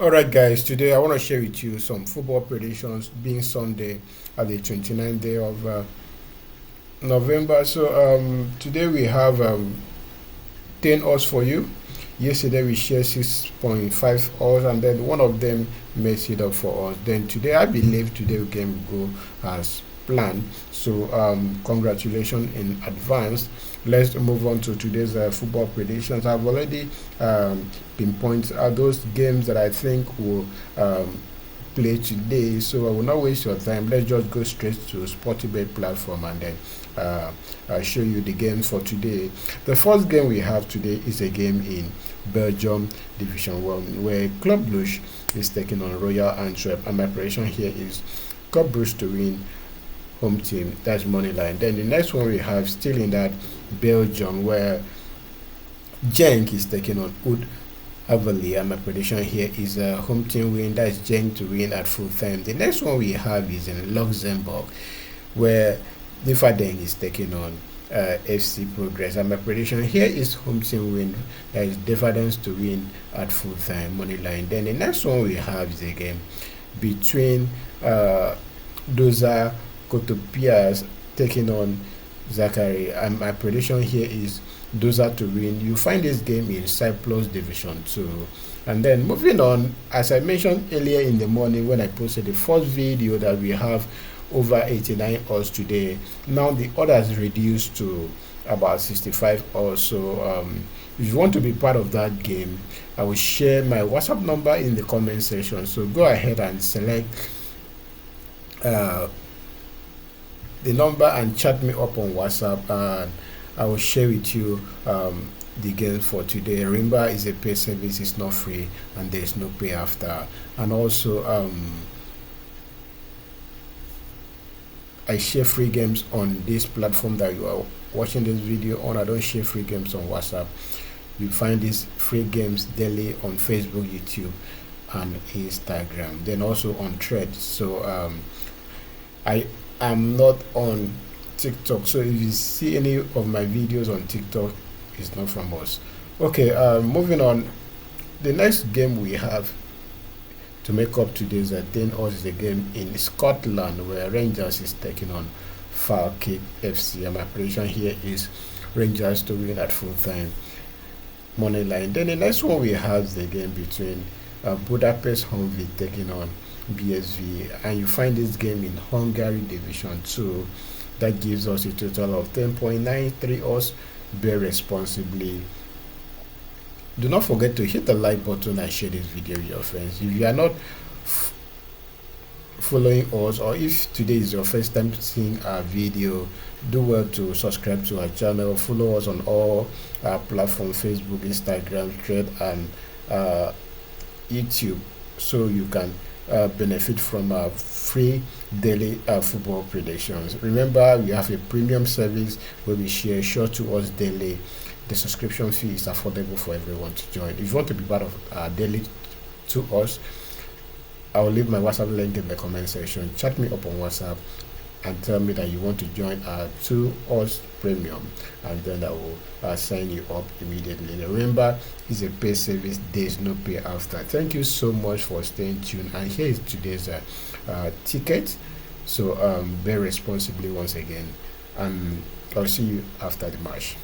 Alright guys, today I want to share with you some football predictions being Sunday at the 29th day of November. Today we have 10 odds for you. Yesterday we shared 6.5 odds and then one of them messed it up for us. Then today I believe today we can go as planned. Congratulations in advance. Let's move on to today's football predictions. I've already pinpointed those games that I think will play today, so I will not waste your time. Let's just go straight to Sportybet platform and then I'll show you the games for today. The first game we have today is a game in Belgium Division 1 where Club Brugge is taking on Royal Antwerp, and my prediction here is Club Brugge to win, home team, that's money line. Then the next one we have still in that Belgium where Genk is taking on Oud Heavily, and my prediction here is a home team win, that's Genk to win at full time. The next one we have is in Luxembourg where Differdange is taking on FC Progress, and my prediction here is home team win, that is Differdange to win at full time, money line. Then the next one we have is a game between Doza Cotopias taking on Zachary, and my prediction here is Doza to win. You find this game in Cyprus Division 2. And then moving on, as I mentioned earlier in the morning when I posted the first video, that we have over 89 odds today. Now the order has reduced to about 65 odds. If you want to be part of that game, I will share my WhatsApp number in the comment section. So go ahead and select the number and chat me up on WhatsApp, and I will share with you the game for today. Remember, is a pay service, it's not free, and there is no pay after. And also, I share free games on this platform that you are watching this video on. I don't share free games on WhatsApp. You find these free games daily on Facebook, YouTube, and Instagram. Then also on Threads. I am not on TikTok, so if you see any of my videos on TikTok, it's not from us. Okay, moving on. The next game we have to make up today's 10 odds is a game in Scotland where Rangers is taking on Falkirk FC, and my prediction here is Rangers to win at full time, money line. Then the next one we have the game between Budapest Honvéd taking on BSV, and you find this game in Hungary Division 2. That gives us a total of 10.93 odds. Bear responsibly. Do not forget to hit the like button and share this video with your friends. If you are not following us, or if today is your first time seeing our video, do well to subscribe to our channel. Follow us on all our platforms: Facebook, Instagram, Thread, and YouTube, so you can benefit from our free daily football predictions. Remember, we have a premium service where we share short to us daily. The subscription fee is affordable for everyone to join. If you want to be part of our daily to us, I will leave my WhatsApp link in the comment section. Chat me up on WhatsApp and tell me that you want to join our 2 us premium, and then I will sign you up immediately. Remember, it's a pay service, there's no pay after. Thank you so much for staying tuned, and here is today's ticket. Bear responsibly once again, and I'll see you after the match.